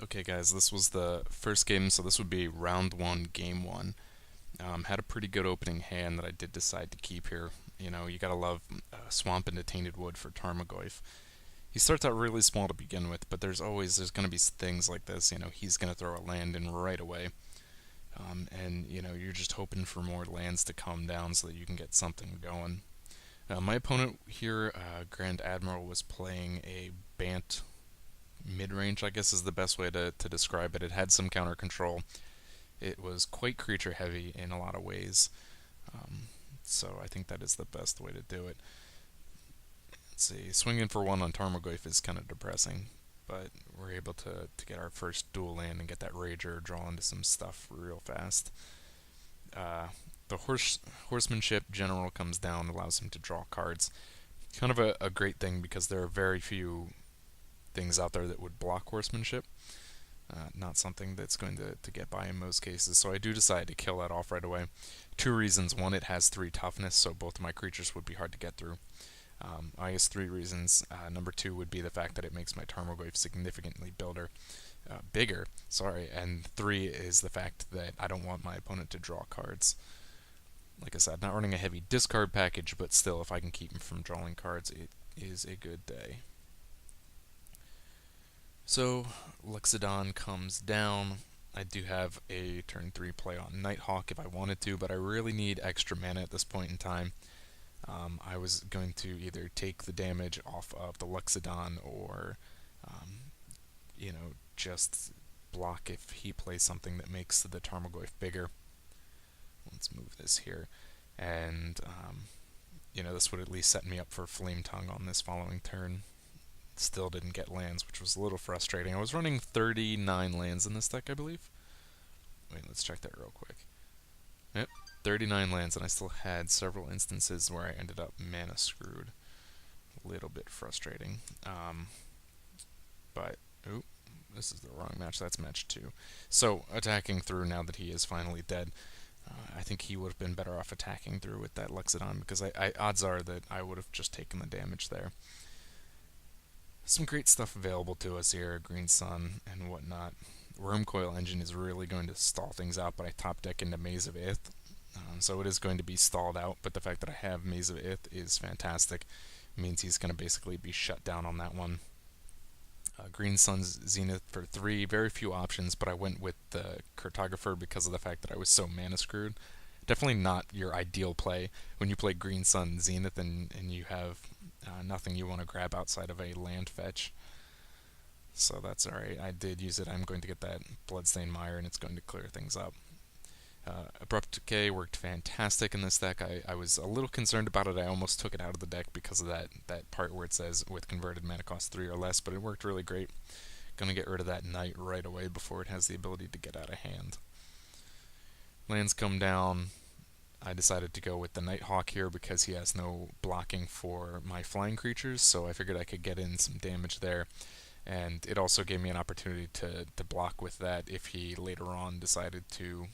Okay, guys, this was the first game, so this would be round one, game one. Had a pretty good opening hand that I did decide to keep here. You know, you gotta love Swamp into Tainted Wood for Tarmogoyf. He starts out really small to begin with, but there's gonna be things like this. You know, he's gonna throw a land in right away, and you know you're just hoping for more lands to come down so that you can get something going. My opponent here, Grand Admiral, was playing a Bant Midrange, I guess is the best way to describe it. It had some counter control. It was quite creature heavy in a lot of ways. Um, so I think that is the best way to do it. Let's see, swinging for one on Tarmogoyf is kind of depressing, but we're able to get our first dual land and get that Rager, draw into some stuff real fast. Uh, the horsemanship general comes down, allows him to draw cards. Kind of a great thing because there are very few things out there that would block horsemanship. Not something that's going to get by in most cases, so I do decide to kill that off right away. Two reasons. One, it has 3 toughness, so both of my creatures would be hard to get through. I guess 3 reasons. Number 2 would be the fact that it makes my Tarmogoyf significantly bigger, sorry, and 3 is the fact that I don't want my opponent to draw cards. Like I said, not running a heavy discard package, but still, if I can keep him from drawing cards, it is a good day. So, Luxodon comes down. I do have a turn 3 play on Nighthawk if I wanted to, but I really need extra mana at this point in time. I was going to either take the damage off of the Luxodon or, you know, just block if he plays something that makes the Tarmogoyf bigger. Let's move this here. And, you know, this would at least set me up for Flame Tongue on this following turn. Still didn't get lands, which was a little frustrating. I was running 39 lands in this deck, I believe. Wait, let's check that real quick. Yep, 39 lands, and I still had several instances where I ended up mana screwed. A little bit frustrating. But, oop, this is the wrong match. That's match 2. So, attacking through now that he is finally dead. I think he would have been better off attacking through with that Luxodon, because odds are that I would have just taken the damage there. Some great stuff available to us here, Green Sun and whatnot. Wormcoil Engine is really going to stall things out, but I top deck into Maze of Ith, so it is going to be stalled out, but the fact that I have Maze of Ith is fantastic. It means he's going to basically be shut down on that one. Green Sun's Zenith for 3, very few options, but I went with the Cartographer because of the fact that I was so mana screwed. Definitely not your ideal play when you play Green Sun Zenith and you have nothing you want to grab outside of a land fetch. So that's alright. I did use it. I'm going to get that Bloodstained Mire, and it's going to clear things up. Abrupt Decay worked fantastic in this deck. I was a little concerned about it. I almost took it out of the deck because of that part where it says with converted mana cost 3 or less, but it worked really great. Gonna get rid of that Knight right away before it has the ability to get out of hand. Lands come down. I decided to go with the Nighthawk here because he has no blocking for my flying creatures, so I figured I could get in some damage there. And it also gave me an opportunity to block with that if he later on decided to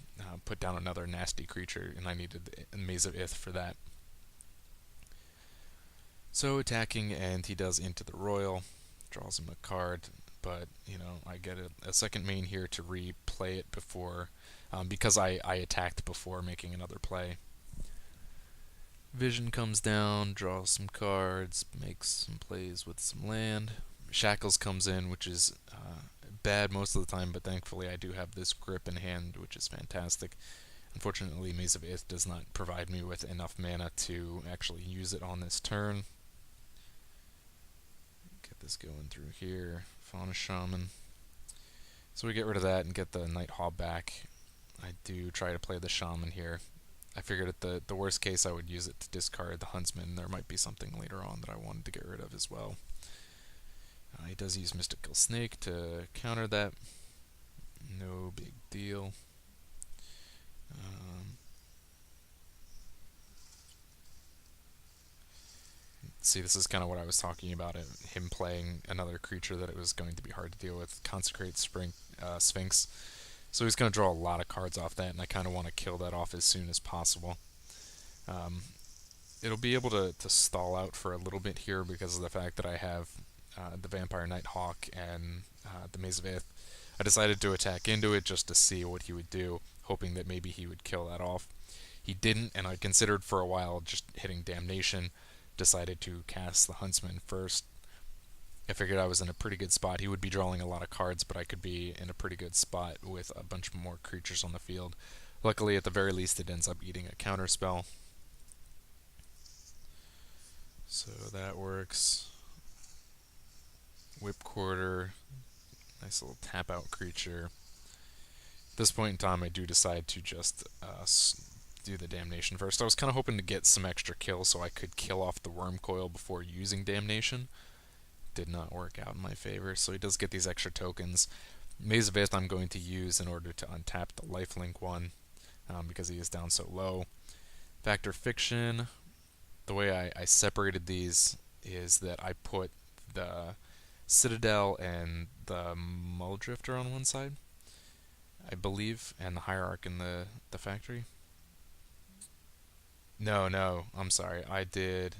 put down another nasty creature, and I needed a Maze of Ith for that. So attacking, and he does Into the Royal, draws him a card, but, you know, I get a second main here to replay it before, because I attacked before making another play. Vision comes down, draws some cards, makes some plays with some land. Shackles comes in, which is bad most of the time, but thankfully I do have this grip in hand, which is fantastic. Unfortunately, Maze of Ith does not provide me with enough mana to actually use it on this turn. Get this going through here. Fauna Shaman. So we get rid of that and get the Nighthawk back. I do try to play the Shaman here. I figured at the worst case I would use it to discard the Huntsman. There might be something later on that I wanted to get rid of as well. He does use Mystical Snake to counter that. No big deal. See, this is kind of what I was talking about, him playing another creature that it was going to be hard to deal with, Consecrate Sphinx. So he's going to draw a lot of cards off that, and I kind of want to kill that off as soon as possible. It'll be able to stall out for a little bit here because of the fact that I have the Vampire Nighthawk and the Maze of Ith. I decided to attack into it just to see what he would do, hoping that maybe he would kill that off. He didn't, and I considered for a while just hitting Damnation. Decided to cast the Huntsman first. I figured I was in a pretty good spot. He would be drawing a lot of cards, but I could be in a pretty good spot with a bunch more creatures on the field. Luckily, at the very least, it ends up eating a counterspell. So that works. Whip Quarter. Nice little tap out creature. At this point in time, I do decide to just do the Damnation first. I was kind of hoping to get some extra kills so I could kill off the Worm Coil before using Damnation. Did not work out in my favor, so he does get these extra tokens. Maze of Ith I'm going to use in order to untap the lifelink one, because he is down so low. Factor Fiction, the way I separated these is that I put the Citadel and the Muldrifter on one side, I believe, and the Hierarch in the factory. No, I'm sorry. I did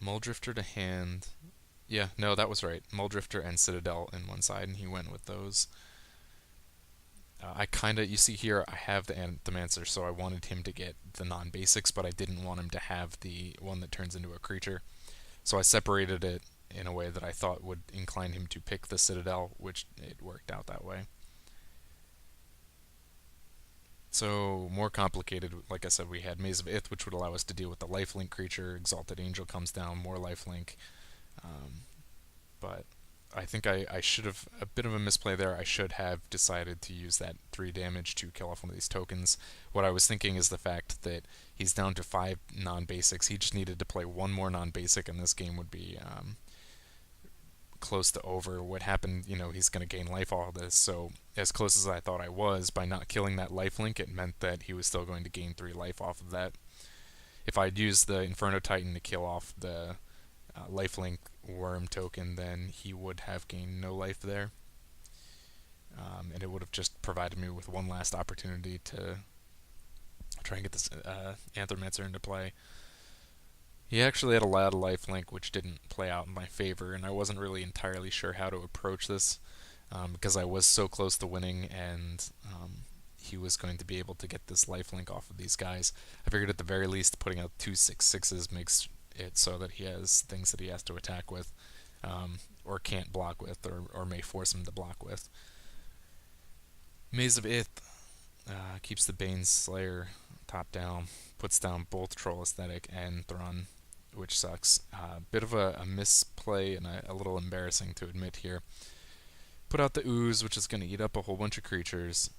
Muldrifter to hand. Yeah, no, that was right. Muldrifter and Citadel in one side, and he went with those. I kind of, you see here, I have the Anthomancer, so I wanted him to get the non-basics, but I didn't want him to have the one that turns into a creature. So I separated it in a way that I thought would incline him to pick the Citadel, which it worked out that way. So, more complicated, like I said, we had Maze of Ith, which would allow us to deal with the lifelink creature. Exalted Angel comes down, more lifelink. But I think I should have, a bit of a misplay there, I should have decided to use that 3 damage to kill off one of these tokens. What I was thinking is the fact that he's down to 5 non-basics. He just needed to play 1 more non-basic, and this game would be close to over. What happened, he's going to gain life off of this, so as close as I thought I was, by not killing that lifelink, it meant that he was still going to gain 3 life off of that. If I'd used the Inferno Titan to kill off the lifelink worm token, then he would have gained no life there. And it would have just provided me with one last opportunity to try and get this Anthromancer into play. He actually had a lot of lifelink, which didn't play out in my favor, and I wasn't really entirely sure how to approach this, because I was so close to winning, and he was going to be able to get this lifelink off of these guys. I figured at the very least putting out 2 6/6s makes it so that he has things that he has to attack with, or can't block with, or may force him to block with. Maze of Ith keeps the Bane Slayer top down, puts down both Troll Aesthetic and Thron, which sucks. Bit of a misplay and a little embarrassing to admit here. Put out the Ooze, which is going to eat up a whole bunch of creatures.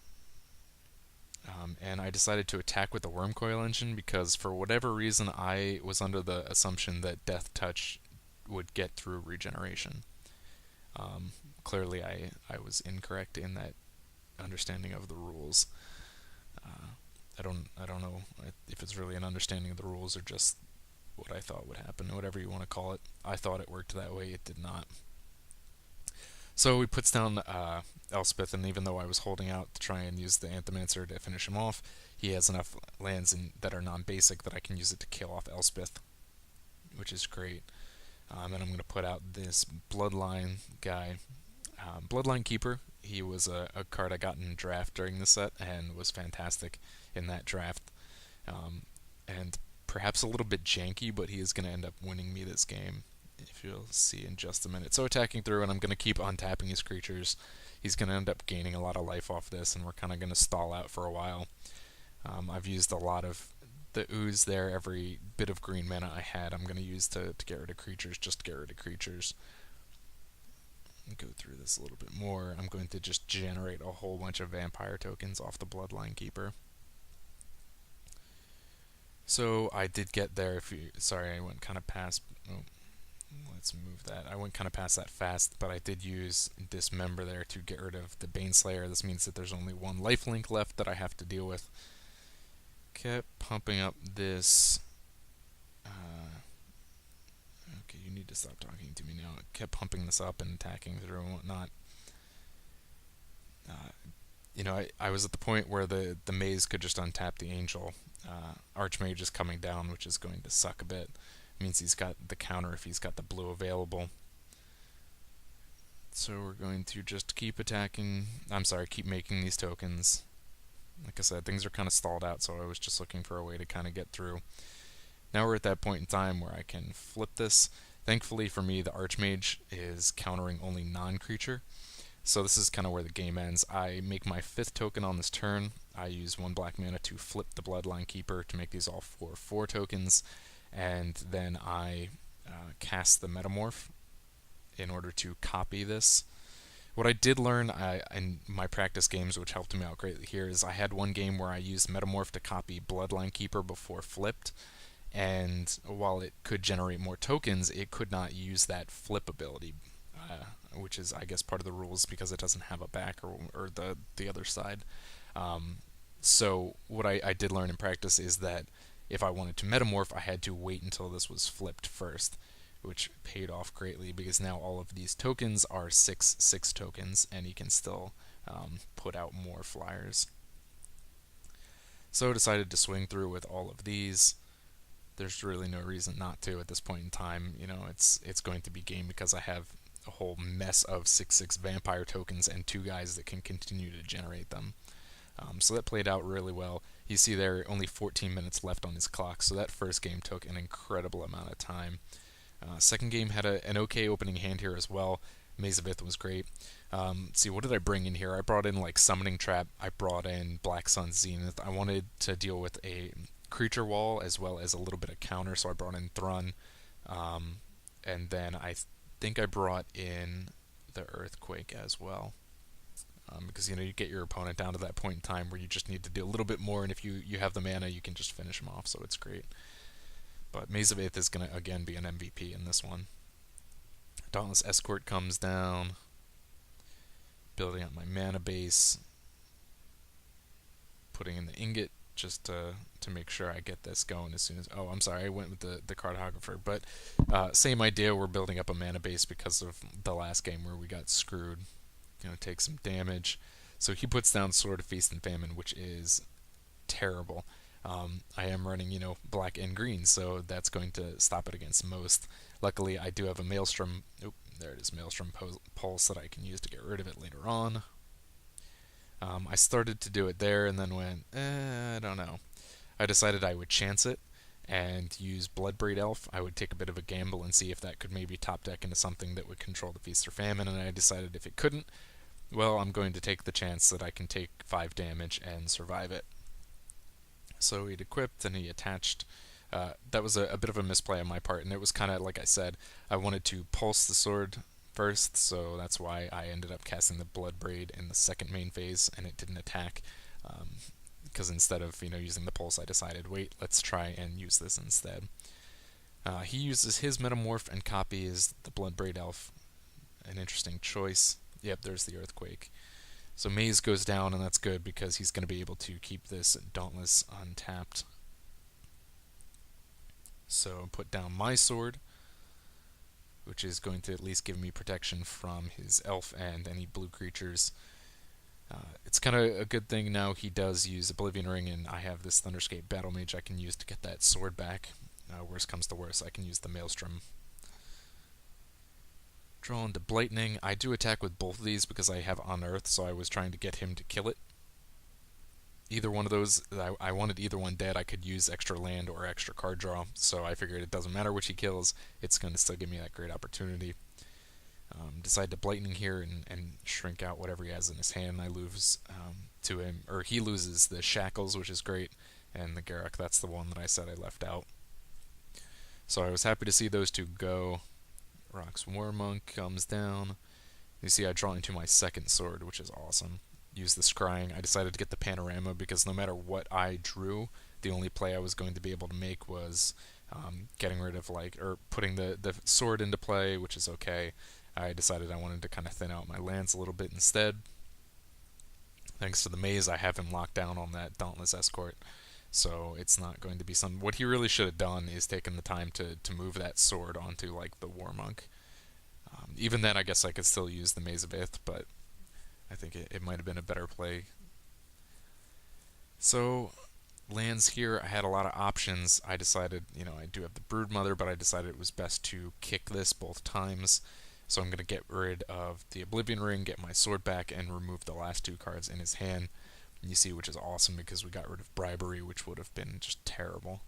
And I decided to attack with the Worm Coil engine because for whatever reason I was under the assumption that Death Touch would get through regeneration. Clearly I was incorrect in that understanding of the rules. I don't know if it's really an understanding of the rules or just what I thought would happen, whatever you want to call it. I thought it worked that way, it did not. So he puts down Elspeth, and even though I was holding out to try and use the Anthomancer to finish him off, he has enough lands that are non-basic that I can use it to kill off Elspeth, which is great. And I'm going to put out this Bloodline guy. Bloodline Keeper, he was a card I got in draft during the set and was fantastic in that draft. And perhaps a little bit janky, but he is going to end up winning me this game, if you'll see in just a minute. So attacking through, and I'm going to keep untapping his creatures. He's going to end up gaining a lot of life off this, and we're kind of going to stall out for a while. I've used a lot of the Ooze there. Every bit of green mana I had, I'm going to use to get rid of creatures, just to get rid of creatures. Go through this a little bit more. I'm going to just generate a whole bunch of vampire tokens off the Bloodline Keeper. So I did get there. Sorry, I went kind of past. Oh, let's move that. I went kind of past that fast, but I did use Dismember there to get rid of the Baneslayer. This means that there's only one lifelink left that I have to deal with. Kept pumping up this. Okay, you need to stop talking to me now. Kept pumping this up and attacking through and whatnot. I was at the point where the maze could just untap the angel. Archmage is coming down, which is going to suck a bit. It means he's got the counter if he's got the blue available. So we're going to just keep attacking, keep making these tokens. Like I said, things are kind of stalled out, so I was just looking for a way to kind of get through. Now we're at that point in time where I can flip this. Thankfully for me, the Archmage is countering only non-creature. So this is kind of where the game ends. I make my 5th token on this turn. I use 1 black mana to flip the Bloodline Keeper to make these all 4/4 tokens. And then I cast the Metamorph in order to copy this. What I did learn in my practice games, which helped me out greatly here, is I had one game where I used Metamorph to copy Bloodline Keeper before flipped, and while it could generate more tokens, it could not use that flip ability, which is, I guess, part of the rules because it doesn't have a back or the other side. So what I did learn in practice is that if I wanted to Metamorph, I had to wait until this was flipped first, which paid off greatly because now all of these tokens are 6/6 tokens, and you can still put out more flyers. So I decided to swing through with all of these. There's really no reason not to at this point in time. You know, it's going to be game because I have a whole mess of 6/6 vampire tokens and 2 guys that can continue to generate them. So that played out really well. You see there only 14 minutes left on his clock, so that first game took an incredible amount of time. Second game had an okay opening hand here as well. Maze of Ith was great. See, what did I bring in here? I brought in like Summoning Trap. I brought in Black Sun Zenith. I wanted to deal with a creature wall as well as a little bit of counter, so I brought in Thrun. And then I think I brought in the Earthquake as well. Because, you know, you get your opponent down to that point in time where you just need to do a little bit more, and if you have the mana, you can just finish them off, so it's great. But Maze of Ith is going to, again, be an MVP in this one. Dauntless Escort comes down. Building up my mana base. Putting in the Ingot just to make sure I get this going as soon as... Oh, I'm sorry, I went with the Cartographer. But same idea, we're building up a mana base because of the last game where we got screwed. Going to take some damage. So he puts down Sword of Feast and Famine, which is terrible. I am running, you know, black and green, so that's going to stop it against most. Luckily, I do have a Maelstrom. Oop, there it is, Maelstrom Pulse that I can use to get rid of it later on. I started to do it there and then went, I don't know. I decided I would chance it and use Bloodbraid Elf. I would take a bit of a gamble and see if that could maybe top deck into something that would control the Feast or Famine, and I decided if it couldn't, well, I'm going to take the chance that I can take 5 damage and survive it. So he'd equipped and he attached. That was a bit of a misplay on my part, and it was kind of like I said, I wanted to pulse the sword first, so that's why I ended up casting the Bloodbraid in the second main phase, and it didn't attack. Because instead of, you know, using the pulse, I decided, wait, let's try and use this instead. He uses his Metamorph and copies the Bloodbraid Elf. An interesting choice. Yep, there's the Earthquake. So Maze goes down, and that's good because he's going to be able to keep this Dauntless untapped. So put down my sword, which is going to at least give me protection from his elf and any blue creatures. It's kind of a good thing now he does use Oblivion Ring, and I have this Thunderscape Battle Mage I can use to get that sword back. Worst comes to worst, I can use the Maelstrom. Draw into Blightning. I do attack with both of these because I have Unearth, so I was trying to get him to kill it. Either one of those, I wanted either one dead. I could use extra land or extra card draw, so I figured it doesn't matter which he kills, it's going to still give me that great opportunity. Decide to Blightning here and shrink out whatever he has in his hand. I lose to him, or he loses the Shackles, which is great, and the Garruk, that's the one that I said I left out. So I was happy to see those two go. Rock's Warmonk comes down. You see I draw into my second sword, which is awesome. Use the Scrying. I decided to get the Panorama because no matter what I drew, the only play I was going to be able to make was getting rid of, or putting the sword into play, which is okay. I decided I wanted to kind of thin out my lands a little bit instead. Thanks to the Maze, I have him locked down on that Dauntless Escort, so it's not going to be some... What he really should have done is taken the time to move that sword onto, the Warmonk. Even then, I guess I could still use the Maze of Ith, but I think it might have been a better play. So, lands here, I had a lot of options. I decided, I do have the Broodmother, but I decided it was best to kick this both times. So I'm going to get rid of the Oblivion Ring, get my sword back, and remove the last 2 cards in his hand. And you see, which is awesome because we got rid of Bribery, which would have been just terrible.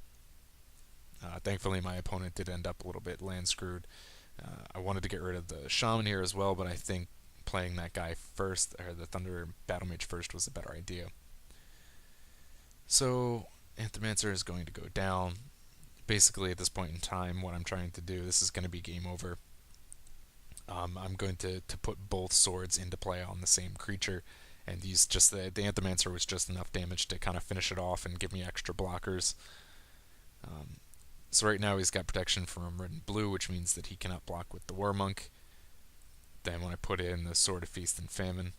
Thankfully, my opponent did end up a little bit land screwed. I wanted to get rid of the Shaman here as well, but I think playing that guy first, or the Thunder Battle Mage first, was a better idea. So Anthromancer is going to go down. Basically, at this point in time, what I'm trying to do, this is going to be game over. I'm going to put both swords into play on the same creature, and use just the Anthromancer was just enough damage to kind of finish it off and give me extra blockers. So right now he's got protection from red and blue, which means that he cannot block with the Warmonk. Then when I put in the Sword of Feast and Famine,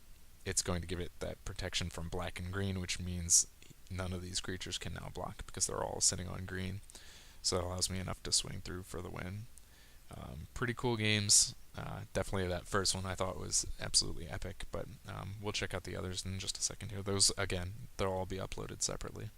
it's going to give it that protection from black and green, which means none of these creatures can now block because they're all sitting on green. So that allows me enough to swing through for the win. Pretty cool games. Definitely that first one I thought was absolutely epic, but we'll check out the others in just a second here. Those, again, they'll all be uploaded separately.